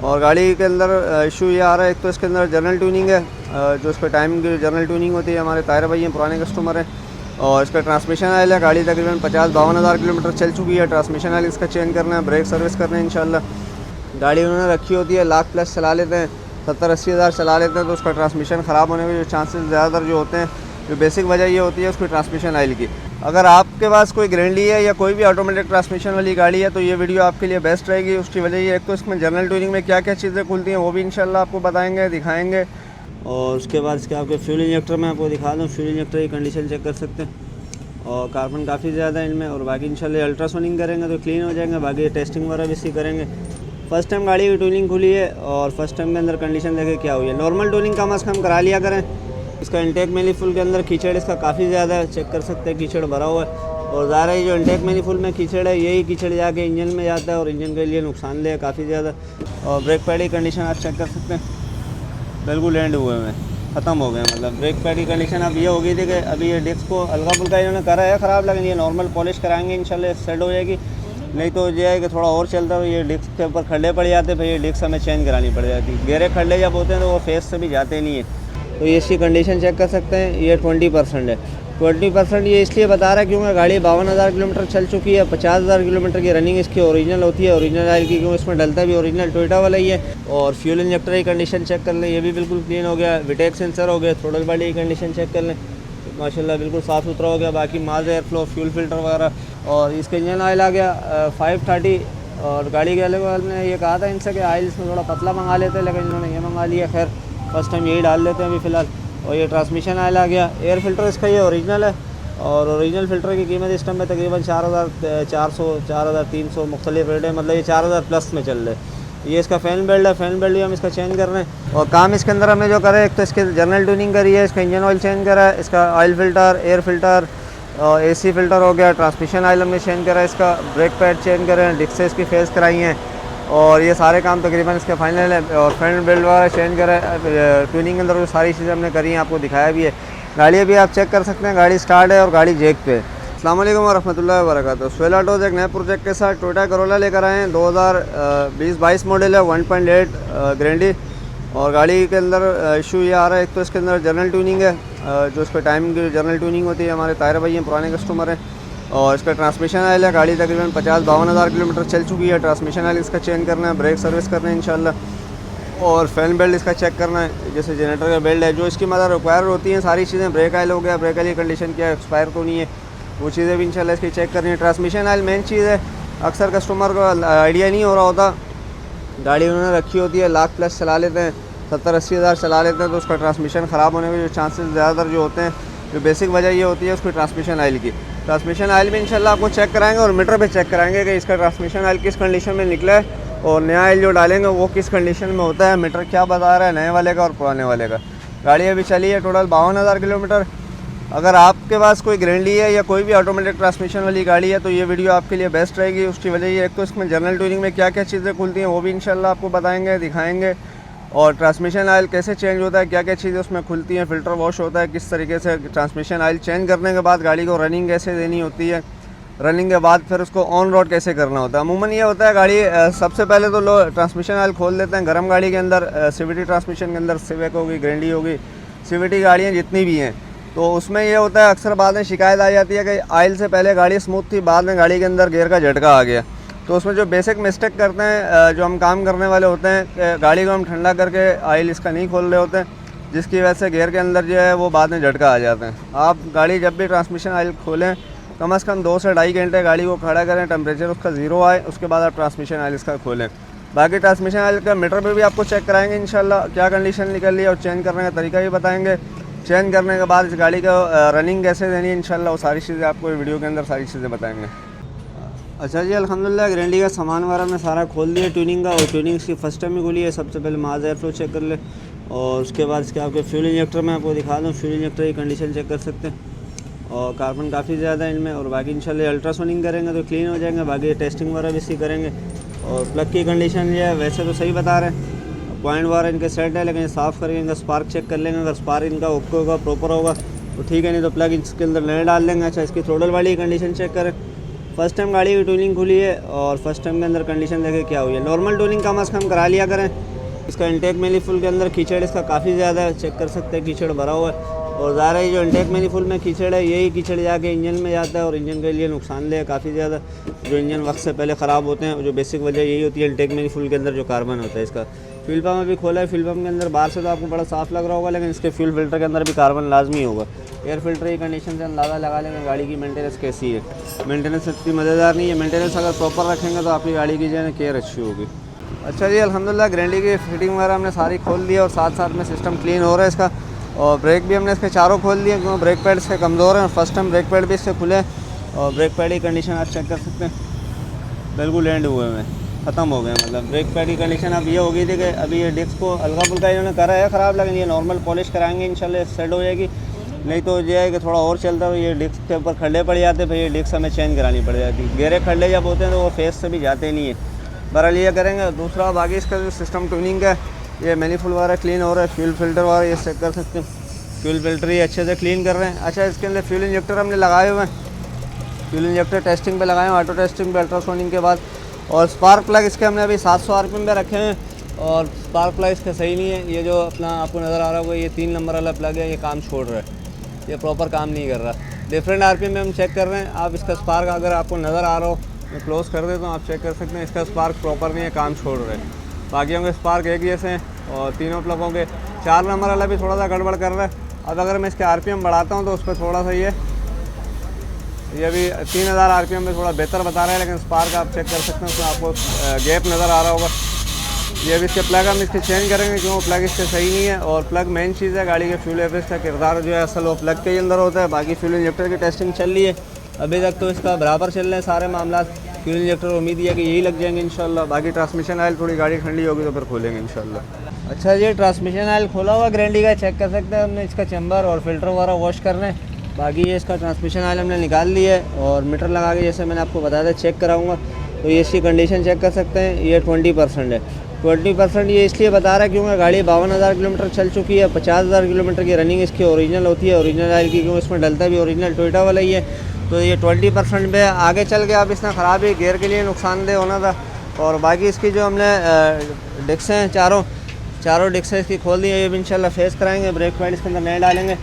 और गाड़ी के अंदर इशू ये आ रहा है, एक तो इसके अंदर जनरल ट्यूनिंग है, जो इस पर टाइम की जनरल ट्यूनिंग होती है। हमारे तायर भाई हैं, पुराने कस्टमर हैं। और इसका ट्रांसमिशन ऑयल है, गाड़ी तकरीबन 50-52 हज़ार किलोमीटर चल चुकी है। ट्रांसमिशन ऑयल इसका चेंज करना है, ब्रेक सर्विस करना है इंशाल्लाह। गाड़ी उन्होंने रखी होती है, लाख प्लस चला लेते हैं, 70-80 हज़ार चला लेते हैं, तो उसका ट्रांसमिशन ख़राब होने के जो चांसेस ज़्यादातर जो होते हैं, जो बेसिक वजह ये होती है उसकी ट्रांसमिशन ऑयल की। अगर आपके पास कोई ग्रैंडी है या कोई भी ऑटोमेटिक ट्रांसमिशन वाली गाड़ी है तो ये वीडियो आपके लिए बेस्ट रहेगी। उसकी वजह ये, एक तो इसमें जनरल ट्यूनिंग में क्या क्या चीज़ें खुलती हैं वो भी इंशाल्लाह आपको बताएंगे, दिखाएंगे। और उसके बाद इसके आपके फ्यूल इंजेक्टर में आपको दिखा दूँ, फ्यूल इंजेक्टर की कंडीशन चेक कर सकते हैं। और कार्बन काफ़ी ज़्यादा है इनमें। और बाकी इंशाल्लाह अल्ट्रासोनिंग करेंगे तो क्लीन हो जाएंगे। बाकी टेस्टिंग वगैरह भी इसी करेंगे। फ़र्स्ट टाइम गाड़ी की ट्यूनिंग खुली है और फर्स्ट टाइम के अंदर कंडीशन देखें क्या हुई है। नॉर्मल ट्यूनिंग कम अज़ कम करा लिया करें। इसका इंटेक मैनिफोल्ड के अंदर कीचड़ इसका काफ़ी ज़्यादा है, चेक कर सकते हैं, कीचड़ भरा हुआ है। और ज़ाहिर है जो इंटेक मैनिफोल्ड में कीचड़ है, यही कीचड़ जाके इंजन में जाता है और इंजन के लिए नुकसानदेह है काफ़ी ज़्यादा। और ब्रेक पैड की कंडीशन आप चेक कर सकते हैं, बिल्कुल एंड हुए हैं, ख़त्म हो गए। मतलब ब्रेक पैड की कंडीशन अब ये हो गई थी कि अभी ये डिस्क को हल्का फुल्का इन्होंने करा है ख़राब, लेकिन ये नॉर्मल पॉलिश कराएंगे इंशाल्लाह सेट हो जाएगी। नहीं तो ये है कि थोड़ा और चलता है, ये डिस्क के ऊपर खड्डे पड़ जाते, फिर ये डिस्क हमें चेंज करानी पड़ जाती। गहरे खड्डे जब होते हैं तो वो फेस से भी जाते नहीं है। तो ये इसकी कंडीशन चेक कर सकते हैं, ये 20% है। 20% ये इसलिए बता रहा है क्योंकि गाड़ी 52 हज़ार किलोमीटर चल चुकी है। 50 हज़ार किलोमीटर की रनिंग इसकी ओरिजिनल होती है, ओरिजिनल ऑयल की, क्योंकि इसमें डलता भी ओरिजिनल टोयोटा वाला ही है। और फ्यूल इंजेक्टर की कंडीशन चेक कर लें, ये भी बिल्कुल क्लीन हो गया। विटेक सेंसर हो गया। थ्रोटल बॉडी की कंडीशन चेक कर लें, माशाल्लाह बिल्कुल साफ़ सुथरा हो गया। बाकी माज एयर फ्लो, फ्यूल फिल्टर वगैरह। और इसका इंजन ऑयल आ गया 530। और गाड़ी के वाले ने ये कहा था इनसे कि ऑयल इसमें थोड़ा पतला मंगा लेते हैं, लेकिन इन्होंने ये मंगा लिया। खैर फर्स्ट टाइम यही डाल लेते हैं अभी फ़िलहाल। और ये ट्रांसमिशन ऑयल आ गया। एयर फ़िल्टर इसका ये ओरिजिनल है और ओरिजिनल फ़िल्टर की कीमत इस टाइम में तकरीबन 4400 4300 मुख्तलिफ रेट है, मतलब ये 4000 प्लस में चल रहे हैं। ये इसका फ़ैन बेल्ट है, फ़ैन बेल्ट भी हम इसका चेंज कर रहे हैं। और काम इसके अंदर हमने जो करा है, एक तो इसके जनरल ट्यूनिंग करी है, इसका इंजन ऑयल चेंज करा है, इसका oil filter, air filter, AC filter हो गया, ट्रांसमिशन ऑयल हमने चेंज करा है, इसका ब्रेक पैड चेंज करे हैं, डिस्क से इसकी फेस कराई हैं। और ये सारे काम तकरीबन इसके फाइनल है। और फ्रंट बेल्ट वगैरह चेंज करा है। ट्यूनिंग के अंदर जो सारी चीज़ें हमने करी हैं आपको दिखाया भी है। गाड़ी अभी आप चेक कर सकते हैं, गाड़ी स्टार्ट है और गाड़ी जेक पे है। अस्सलाम वालेकुम वरहमतुल्लाहि वबरकातुहू। स्वेल ऑटोज़ एक नए प्रोजेक्ट के साथ टोयोटा करोला लेकर आए हैं। 2020-22 मॉडल है, 1.8 ग्रैंडी। और गाड़ी के अंदर इशू ये आ रहा है, एक तो इसके अंदर जनरल ट्यूनिंग है, जो इस पर टाइम की जनरल ट्यूनिंग होती है। हमारे तायर भाई हैं, पुराने कस्टमर हैं। और इसका ट्रांसमिशन ऑयल है, गाड़ी तकरीबन 50-52 हज़ार किलोमीटर चल चुकी है। ट्रांसमिशन ऑयल इसका चेंज करना है, ब्रेक सर्विस करना है इंशाल्लाह। और फ़ैन बेल्ट इसका चेक करना है, जैसे जनरेटर का बेल्ट है, जो इसकी मतलब रिक्वायर होती हैं सारी चीज़ें। ब्रेक ऑयल हो गया, ब्रेक ऑयल की कंडीशन क्या है, एक्सपायर तो नहीं है, वो चीज़ें भी इंशाल्लाह इसकी चेक करनी है। ट्रांसमिशन ऑयल मेन चीज़ है, अक्सर कस्टमर को आइडिया नहीं हो रहा होता। गाड़ी उन्होंने रखी होती है, लाख प्लस चला लेते हैं, 70-80 हज़ार चला लेते हैं, तो उसका ट्रांसमिशन ख़राब होने के जो चांसेस ज़्यादातर जो होते हैं, जो बेसिक वजह ये होती है उसकी ट्रांसमिशन ऑयल की। ट्रांसमिशन ऑयल भी इंशाल्लाह आपको चेक कराएंगे और मीटर पे चेक कराएंगे कि इसका ट्रांसमिशन ऑयल किस कंडीशन में निकला है और नया ऑयल जो डालेंगे वो किस कंडीशन में होता है, मीटर क्या बता रहा है नए वाले का और पुराने वाले का। गाड़ी अभी चली है टोटल 52 हज़ार किलोमीटर। अगर आपके पास कोई ग्रैंडी है या कोई भी ऑटोमेटिक ट्रांसमिशन वाली गाड़ी है तो ये वीडियो आपके लिए बेस्ट रहेगी। उसकी वजह ये, एक तो इसमें जनरल ट्यूनिंग में क्या क्या चीज़ें खुलती हैं वो भी इंशाल्लाह आपको बताएंगे, दिखाएंगे। और ट्रांसमिशन ऑयल कैसे चेंज होता है, क्या क्या चीज़ें उसमें खुलती हैं, फ़िल्टर वॉश होता है किस तरीके से, ट्रांसमिशन ऑयल चेंज करने के बाद गाड़ी को रनिंग कैसे देनी होती है, रनिंग के बाद फिर उसको ऑन रोड कैसे करना होता है। अमूमन ये होता है गाड़ी सबसे पहले तो लो ट्रांसमिशन ऑयल खोल देते हैं गर्म गाड़ी के अंदर, CVT ट्रांसमिशन के अंदर, सिविक होगी, ग्रैंडी होगी, CVT गाड़ियाँ जितनी भी हैं, तो उसमें ये होता है अक्सर बाद में शिकायत आ जाती है कि ऑयल से पहले गाड़ी स्मूथ थी, बाद में गाड़ी के अंदर गियर का झटका आ गया। तो उसमें जो बेसिक मिस्टेक करते हैं जो हम काम करने वाले होते हैं कि गाड़ी को हम ठंडा करके ऑयल इसका नहीं खोल रहे होते हैं, जिसकी वजह से गियर के अंदर जो है वो बाद में झटका आ जाते हैं। आप गाड़ी जब भी ट्रांसमिशन ऑयल खोलें कम से कम 2 से ढाई घंटे गाड़ी को खड़ा करें, टेम्परेचर उसका 0 आए, उसके बाद आप ट्रांसमिशन ऑयल इसका खोलें। बाकी ट्रांसमिशन ऑयल का मीटर पर भी आपको चेक कराएंगे इंशाल्लाह, क्या कंडीशन निकल रही है और चेंज करने का तरीका भी बताएंगे। चेंज करने के बाद इस गाड़ी को रनिंग कैसे देनी है इंशाल्लाह वो सारी चीज़ें आपको वीडियो के अंदर सारी चीज़ें बताएंगे। अच्छा जी, अल्हम्दुलिल्लाह ग्रैंडी का सामान वगैरह मैं सारा खोल दिया ट्यूनिंग का, और ट्यूनिंग इसकी फर्स्ट टाइम ही खुली है। सबसे पहले माज एयर फ्लो चेक कर ले और उसके बाद इसके आपके फ्यूल इंजेक्टर में आपको दिखा दूँ, फ्यूल इंजेक्टर की कंडीशन चेक कर सकते हैं। और कार्बन काफ़ी ज़्यादा है इनमें। और बाकी इंशाल्लाह अल्ट्रासोनिंग करेंगे तो क्लीन हो जाएंगे। बाकी टेस्टिंग वगैरह भी इसी करेंगे। और प्लग की कंडीशन ये है, वैसे तो सही बता रहे हैं, पॉइंट वगैरह इनके सेट है, लेकिन साफ़ करके इनका स्पार्क चेक कर लेंगे। अगर स्पार्क इनका ओके होगा, प्रॉपर होगा तो ठीक है, नहीं तो प्लग इसके अंदर नए डाल लेंगे। अच्छा, इसकी थ्रोटल वाली कंडीशन चेक करें, फर्स्ट टाइम गाड़ी की ट्यूनिंग खुली है और फर्स्ट टाइम के अंदर कंडीशन देखे क्या हुई है। नॉर्मल ट्यूनिंग कम अज़ कम करा लिया करें। इसका इंटेक मैनिफुल के अंदर कीचड़ इसका काफ़ी ज़्यादा है, चेक कर सकते हैं कीचड़ भरा हुआ है। और ज़ाहिर है जो इंटेक मैनिफुल में कीचड़ है यही कीचड़ जाके इंजन में जाता है और इंजन के लिए नुकसानदेह है काफ़ी ज़्यादा। जो इंजन वक्त से पहले ख़राब होते हैं, जो बेसिक वजह यही होती है इंटेक मैनिफुल के अंदर जो कार्बन होता है इसका। फ्यूल पम्प अभी खोला है, फ्यूल पम्प के अंदर बाहर से तो आपको बड़ा साफ़ लग रहा होगा, लेकिन इसके फ्यूल फिल्टर के अंदर भी कार्बन लाजमी होगा। एयर फिल्टर की कंडीशन से अंदाज़ा लगा लेंगे गाड़ी की मेंटेनेंस कैसी है। मेंटेनेंस इतनी मज़ेदार नहीं है, मेंटेनेंस अगर प्रॉपर रखेंगे तो आपकी गाड़ी की जो है केयर अच्छी होगी। अच्छा जी, अल्हम्दुलिल्लाह गारंटी की फिटिंग वगैरह हमने सारी खोल दी है और साथ साथ में सिस्टम क्लीन हो रहा है इसका। और ब्रेक भी हमने इसके चारों खोल दिए क्योंकि ब्रेक पैड इसके कमज़ोर हैं। फर्स्ट टाइम ब्रेक पैड भी इससे खुले हैं और ब्रेक पैड की कंडीशन आप चेक कर सकते हैं, बिल्कुल एंड हुए हैं, ख़त्म हो गए। मतलब ब्रेक पैड की कंडीशन अब ये हो गई थी कि अभी ये डिस्क को हल्का फुल्का इन्होंने करा है ख़राब, लेकिन ये नॉर्मल पॉलिश कराएंगे इंशाल्लाह सेट हो जाएगी। नहीं तो ये है कि थोड़ा और चलता है ये डिस्क के ऊपर खड्डे पड़ जाते, फिर ये डिस्क हमें चेंज करानी पड़ जाती है। गहरे खड्डे जब होते हैं तो वो फेस से भी जाते नहीं है। बहरहाल ये करेंगे। दूसरा बाकी इसका जो सिस्टम ट्यूनिंग है, ये मैनिफुल वगैरह क्लीन हो रहा है, फ्यूल फिल्टर वगैरह ये चेक कर सकते हैं। फ्यूल फिल्टर ही अच्छे से क्लीन कर रहे हैं। अच्छा, इसके अंदर फ्यूल इंजेक्टर हमने लगाए हुए हैं, फ्यूल इंजेक्टर टेस्टिंग पे लगाए हैं, ऑटो टेस्टिंग पे अल्ट्रासोनिक के बाद। और स्पार्क प्लग इसके हमने अभी 700 RPM पे रखे हैं और स्पार्क प्लग इसका सही नहीं है। ये जो अपना आपको नज़र आ रहा होगा ये 3 नंबर वाला प्लग है, ये काम छोड़ रहा है, ये प्रॉपर काम नहीं कर रहा। डिफरेंट RPM में हम चेक कर रहे हैं। आप इसका स्पार्क अगर आपको नज़र आ रहा हो, मैं क्लोज कर देता हूँ, आप चेक कर सकते हैं इसका स्पार्क प्रॉपर नहीं है, काम छोड़ रहे हैं। बाकियों के स्पार्क एक जैसे हैं और तीनों प्लगों के 4 नंबर वाला भी थोड़ा सा गड़बड़ कर रहा है। अब अगर मैं इसके RPM बढ़ाता हूँ तो उस पर थोड़ा सा ये भी 3000 RPM में थोड़ा बेहतर बता रहा है, लेकिन स्पार्क आप चेक कर सकते हैं, उसमें आपको गैप नज़र आ रहा होगा। ये भी इसके प्लग हम इसके चेंज करेंगे क्योंकि प्लग इससे सही नहीं है। और प्लग मेन चीज़ है गाड़ी के फ्यूल एवरेज का किरदार जो है असल वो प्लग के ही अंदर होता है। बाकी फ्यूल इंजेक्टर की टेस्टिंग चल रही है अभी तक, तो इसका बराबर चल रहे हैं सारे मामला। फ्यूल इंजेक्टर उम्मीद है कि यही लग जाएंगे इंशाल्लाह। बाकी ट्रांसमिशन ऑयल थोड़ी गाड़ी ठंडी होगी तो फिर खोलेंगे इंशाल्लाह। अच्छा, ये ट्रांसमिशन ऑयल खोला हुआ गारंटी का, चेक कर सकते हैं हमने। इसका चैम्बर और फिल्टर वगैरह वॉश करना है। बाकी ये इसका ट्रांसमिशन ऑयल हमने निकाल लिया है और मीटर लगा के जैसे मैंने आपको बताया था चेक कराऊंगा, तो ये इसकी कंडीशन चेक कर सकते हैं। ये 20% है। 20% ये इसलिए बता रहा है क्योंकि गाड़ी 52,000 किलोमीटर चल चुकी है। 50,000 किलोमीटर की रनिंग इसकी ओरिजिनल होती है, ओरिजिनल ऑयल की, क्योंकि इसमें डलता भी ओरिजिनल टोयोटा वाला ही है। तो ये 20% पे आगे चल के अब इसने ख़राब ही गेयर के लिए नुकसानदेह होना था। और बाकी इसकी जो हमने डिस्क हैं चारों डिस्क इसकी खोल दी है, ये भी इंशाल्लाह फेस कराएंगे। ब्रेक पैड इसके अंदर नए डालेंगे।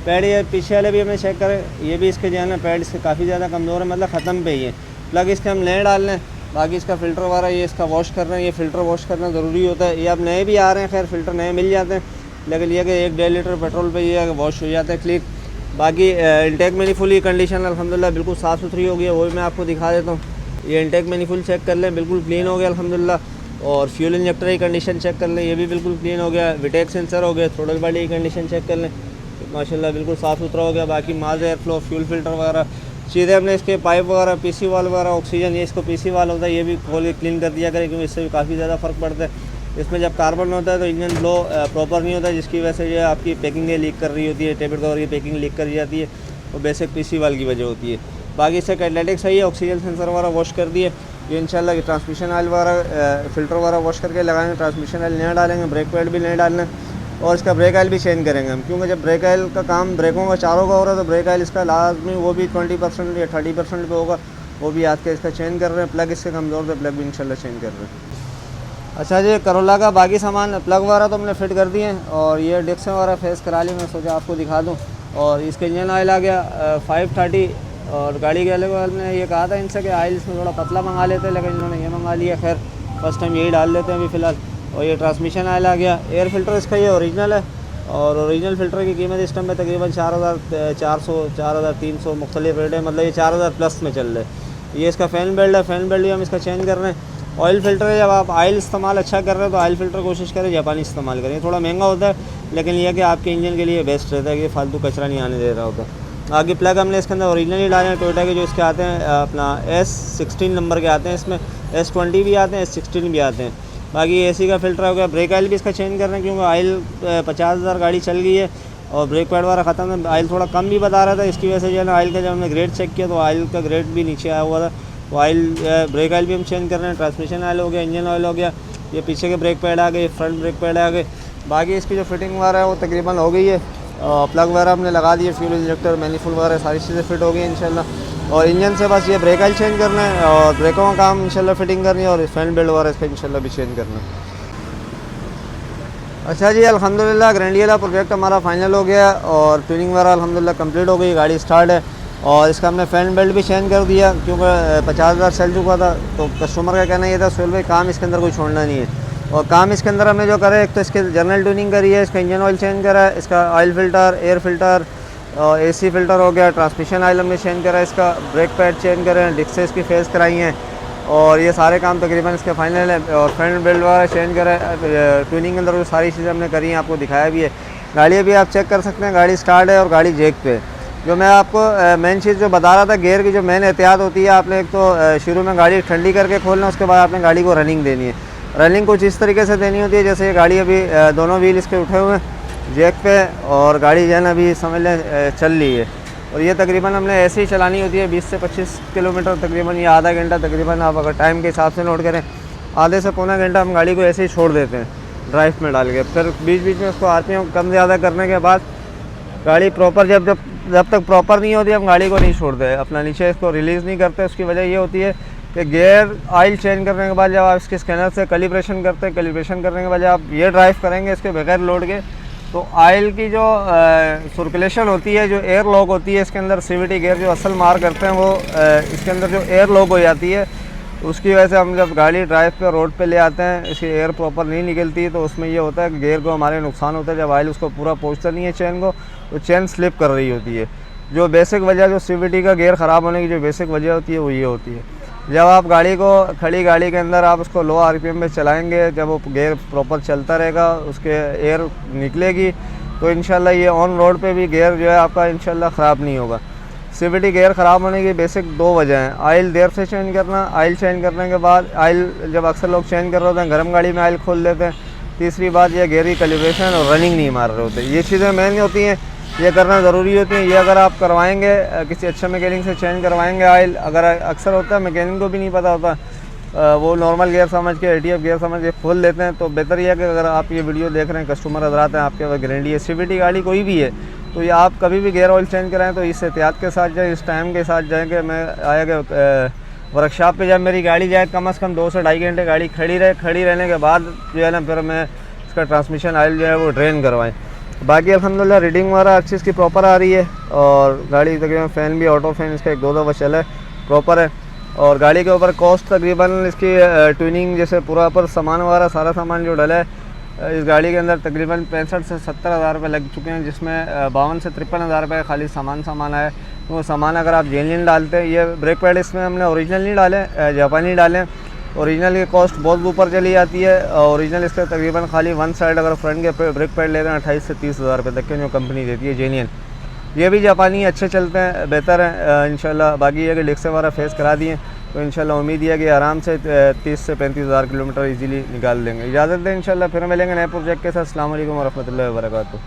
पैड ये पीछे वाले भी हमने चेक करे, ये भी इसके जो है ना पैड इसके काफ़ी ज़्यादा कमज़ोर है, मतलब ख़त्म पे ही है। प्लग इसके हम नए डाल लें। बाकी इसका फ़िल्टर वगैरह ये इसका वॉश कर रहे हैं, ये फ़िल्टर वॉश करना ज़रूरी होता है। ये अब नए भी आ रहे हैं, खैर फ़िल्टर नए मिल जाते हैं, लेकिन ये कि 1-1.5 लीटर पेट्रोल पे ये वॉश हो जाता है क्लिक। बाकी इंटेक मैनिफुल की कंडीशन अल्हम्दुलिल्लाह बिल्कुल साफ़ सुथरी हो गई है, वो भी मैं आपको दिखा देता हूँ। ये इंटेक मैनिफुल चेक कर लें, बिल्कुल क्लीन हो गया अल्हम्दुलिल्लाह। और फ्यूल इंजेक्टर की कंडीशन चेक कर लें, ये भी बिल्कुल क्लीन हो गया। विटेक सेंसर हो गया, थ्रोटल बॉडी की कंडीशन चेक कर लें, माशाल्लाह बिल्कुल साफ़ सुथरा हो गया। बाकी माज एयर फ्लो, फ्यूल फिल्टर वगैरह चीज़ें हमने इसके पाइप वगैरह, पीसी वाल वगैरह, ऑक्सीजन, ये इसको पीसी वाल होता है, ये भी खोल के क्लीन कर दिया करें क्योंकि इससे भी काफ़ी ज़्यादा फ़र्क पड़ता है। इसमें जब कार्बन होता है तो इंजन ब्लो प्रॉपर नहीं होता, जिसकी वजह से जो आपकी पैकिंग लीक कर रही होती है, टेबल कवर की पैकिंग लीक कर जाती है, वो बेसिक पीसी वाल की वजह होती है। बाकी इससे कैटलिटिक सही है, ऑक्सीजन सेंसर वगैरह वॉश कर दिए। ये इंशाल्लाह ट्रांसमिशन ऑयल वगैरह फ़िल्टर वगैरह वॉश करके लगाएंगे। ट्रांसमिशन ऑयल नया डालेंगे, ब्रेक पैड भी नया डालना और इसका ब्रेक ऑयल भी चेंज करेंगे हम, क्योंकि जब ब्रेक ऑयल का काम ब्रेकों का चारों का हो रहा है तो ब्रेक ऑयल इसका लाजमी वो भी 20% या 30% पे होगा, वो भी आज के इसका चेंज कर रहे हैं। प्लग इसके कमज़ोर थे, प्लग भी इंशाल्लाह चेंज कर रहे हैं। अच्छा जी, करोला का बाकी सामान प्लग वगैरह तो हमने फिट कर दिए हैं और ये डिस्क वगैरह फेस करा ली, मैं सोचा आपको दिखा दूँ। और इसका इंजन ऑयल आ गया 530 और गाड़ी के वाले ने ये कहा था इनसे कि ऑयल इसमें थोड़ा पतला मंगा लेते, लेकिन इन्होंने ये मंगा लिया। खैर फर्स्ट टाइम यही डाल लेते हैं अभी फ़िलहाल। और ये ट्रांसमिशन ऑयल आ गया। एयर फ़िल्टर इसका ये ओरिजिनल है और ओरिजिनल फ़िल्टर की कीमत इस टाइम में तकरीबन 4,400 4,300 मुख्तलिफ रेट है, मतलब ये 4,000 प्लस में चल रहा है। ये इसका फ़ैन बेल्ट है, फ़ैन बेल्ट भी हम इसका चेंज कर रहे हैं। ऑयल फ़िल्टर है, जब आप ऑयल इस्तेमाल अच्छा कर रहे हो तो ऑयल फ़िल्टर कोशिश करें जापानी इस्तेमाल करें। थोड़ा महंगा होता है लेकिन यह कि आपके इंजन के लिए बेस्ट रहता है कि फालतू कचरा नहीं आने दे रहा होता। आगे प्लग हमने इसके अंदर ओरिजिनल ही डाले हैं, टोयोटा के जो इसके आते हैं अपना S16 नंबर के आते हैं, इसमें S20 भी आते हैं, S16 भी आते हैं। बाकी एसी का फ़िल्टर हो गया। ब्रेक ऑयल भी इसका चेंज कर रहे हैं क्योंकि ऑयल 50,000 गाड़ी चल गई है और ब्रेक पैड वाला ख़त्म है। ऑयल थोड़ा कम भी बता रहा था, इसकी वजह से जो है ना ऑयल का जब हमने ग्रेड चेक किया तो ऑयल का ग्रेड भी नीचे आया हुआ था। तो ऑयल ब्रेक ऑयल भी हम चेंज कर रहे हैं। ट्रांसमिशन ऑयल हो गया, इंजन ऑयल हो गया, ये पीछे के ब्रेक पैड आ गए, फ्रंट ब्रेक पैड आ गए। बाकी इसकी जो फिटिंग वगैरह है वो तकरीबन हो गई है। प्लग वगैरह हमने लगा दिए, फ्यूल इंजेक्टर, मैनिफुल वगैरह सारी चीज़ें फिट हो गई इंशाल्लाह। और इंजन से बस ये ब्रेक ऑयल चेंज करना है और ब्रेकों का काम इंशाल्लाह फिटिंग करनी है और फैन बेल्ट वगैरह इसका इंशाल्लाह भी चेंज करना है। अच्छा जी, अल्हम्दुलिल्लाह ग्रैंडियला प्रोजेक्ट हमारा फाइनल हो गया और ट्यूनिंग वगैरह अल्हम्दुलिल्लाह कंप्लीट हो गई, गाड़ी स्टार्ट है। और इसका हमने फैन बेल्ट भी चेंज कर दिया क्योंकि 50,000 चल चुका था। तो कस्टमर का कहना ये था सोहेल भाई काम इसके अंदर कोई छोड़ना नहीं है। और काम इसके अंदर हमने जो करा है, एक तो इसके जनरल ट्यूनिंग करी है, इसका इंजन ऑयल चेंज करा है, इसका oil filter, air filter, AC filter हो गया, ट्रांसमिशन ऑयल हमने चेंज करा है, इसका ब्रेक पैड चेंज करे हैं, डिस्क से इसकी फेस कराई हैं और ये सारे काम तकरीबन इसके फाइनल है। और फैन बेल्ट वगैरह चेंज करा है, ट्यूनिंग के अंदर वो सारी चीज़ें हमने करी हैं, आपको दिखाया भी है। गाड़ी अभी आप चेक कर सकते हैं, गाड़ी स्टार्ट है और गाड़ी जेक पे। जो मैं आपको मेन चीज़ जो बता रहा था, गियर की जो मेन एहतियात होती है, आपने एक तो शुरू में गाड़ी ठंडी करके खोलना, उसके बाद आपने गाड़ी को रनिंग देनी है। रनिंग कुछ इस तरीके से देनी होती है जैसे ये गाड़ी अभी दोनों व्हील इसके उठे हुए हैं जेक पे और गाड़ी जो है ना अभी समझ लें चल रही है। और ये तकरीबन हमने ऐसे ही चलानी होती है 20 से 25 किलोमीटर तकरीबन, या आधा घंटा तकरीबन। आप अगर टाइम के हिसाब से नोट करें, आधे से पौना घंटा हम गाड़ी को ऐसे ही छोड़ देते हैं ड्राइव में डाल के। फिर बीच बीच में उसको RPM कम ज़्यादा करने के बाद गाड़ी प्रॉपर जब तक प्रॉपर नहीं होती हम गाड़ी को नहीं छोड़ते, अपना नीचे इसको रिलीज़ नहीं करते। उसकी वजह ये होती है कि गियर ऑयल चेंज करने के बाद जब आप इसके स्कैनर से कैलिब्रेशन करते हैं, कैलिब्रेशन करने के बाद जब आप ये ड्राइव करेंगे इसके बगैर लोड के, तो ऑयल की जो सर्कुलेशन होती है, जो एयर लॉक होती है इसके अंदर, CVT गियर जो असल मार करते हैं वो इसके अंदर जो एयर लॉक हो जाती है, उसकी वजह से हम जब गाड़ी ड्राइव पे रोड पे ले आते हैं, इसकी एयर प्रॉपर नहीं निकलती, तो उसमें ये होता है कि गियर को हमारे नुकसान होता है। जब ऑयल उसको पूरा पहुँचता नहीं है चेन को, तो चेन स्लिप कर रही होती है। जो बेसिक वजह, जो CVT का गियर ख़राब होने की जो बेसिक वजह होती है वो ये होती है। जब आप गाड़ी को खड़ी गाड़ी के अंदर आप उसको लो RPM में चलाएंगे, जब वो गियर प्रॉपर चलता रहेगा, उसके एयर निकलेगी, तो इंशाल्लाह ये ऑन रोड पे भी गियर जो है आपका इंशाल्लाह ख़राब नहीं होगा। CVT गियर ख़राब होने की बेसिक 2 वजह हैं। ऑयल देर से चेंज करना, ऑयल चेंज करने के बाद ऑयल जब अक्सर लोग चेंज कर रहे होते हैं गर्म गाड़ी में ऑयल खोल देते हैं। तीसरी बात ये गियर की कैलिब्रेशन और रनिंग नहीं मार रहे होते। ये चीज़ें मेन होती हैं, ये करना ज़रूरी होती है। ये अगर आप करवाएंगे किसी अच्छे मैकेनिक से चेंज करवाएंगे ऑयल, अगर अक्सर होता है मैकेनिक को भी नहीं पता होता, वो नॉर्मल गियर समझ के, ATF गियर समझ के खोल लेते हैं। तो बेहतर यह है कि अगर आप ये वीडियो देख रहे हैं, कस्टमर हज़रात हैं, आपके पास गारंटी है, CVT गाड़ी कोई भी है, तो ये आप कभी भी गियर ऑयल चेंज कराएँ तो इस एहतियात के साथ जाएँ, इस टाइम के साथ जाएँ कि मैं आया कि वर्कशॉप पे जब मेरी गाड़ी जाए कम से कम 2 से ढाई घंटे गाड़ी खड़ी रहे, खड़ी रहने के बाद जो है ना फिर मैं इसका ट्रांसमिशन ऑयल जो है वो ड्रेन करवाएँ। बाकी अल्हम्दुलिल्लाह रीडिंग वगैरह हर चीज़ की प्रॉपर आ रही है और गाड़ी तकरीबन फ़ैन भी ऑटो फैन इसका 1-2 दफ़ा चला है, प्रॉपर है। और गाड़ी के ऊपर कॉस्ट तकरीबन इसकी ट्यूनिंग जैसे पूरा पर सामान वगैरह सारा सामान जो डला है इस गाड़ी के अंदर तकरीबन 65 से 70 हज़ार रुपये लग चुके हैं, जिसमें 52 से 53 हज़ार रुपये खाली सामान आया है। तो वो सामान अगर आप जेन्युइन डालते हैं, ये ब्रेक पैड इसमें हमने ओरिजिनल नहीं डाले, जापानी डाले। ओरिजिनल की कॉस्ट बहुत ऊपर चली जाती है। ओरिजिनल इसका तकरीबन खाली वन साइड अगर फ्रंट के ब्रेक पैड लेते हैं 28 से 30 हज़ार रुपये तक के जो कंपनी देती है जेन्युइन। ये भी जापानी अच्छे चलते हैं, बेहतर हैं इंशाल्लाह। बाकी ये कि डिस्क वगैरह फेस करा दिए तो इंशाल्लाह उम्मीद है कि आराम से 30 से 35 हज़ार किलोमीटर इजीली निकाल लेंगे। इजाज़त दें, इंशाल्लाह फिर मिलेंगे नए प्रोजेक्ट के साथ। अस्सलाम वालेकुम व रहमतुल्लाहि व बरकातुहू।